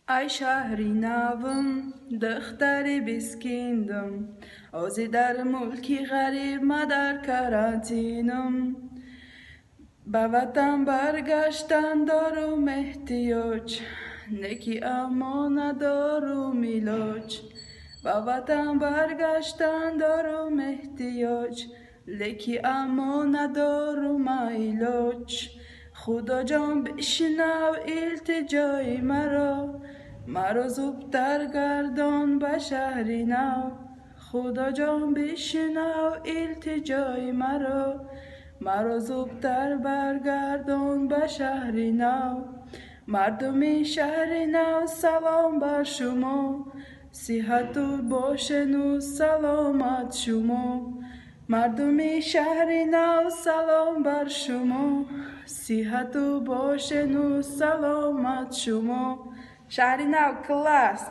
ای شهری نوم دختری بیسکیندم اوزی در ملکی غریب ما در کرانتینم به وطن برگشتن دارم احتیاج نکی اما ندارم ایلاج به وطن برگشتن دارم احتیاج لکی اما ندارم ایلاج خدا جان بشنو التجای مرا زودتر گردان به شهری نو خدا جان بشنو التجای مرا زودتر برگردان به شهری نو مردم شهر نو سلام بر شما صحت و باشن و سلامت شما مردم شهر نو سلام بر شما صحت و باشن و سلامت شما شهر نو کلاس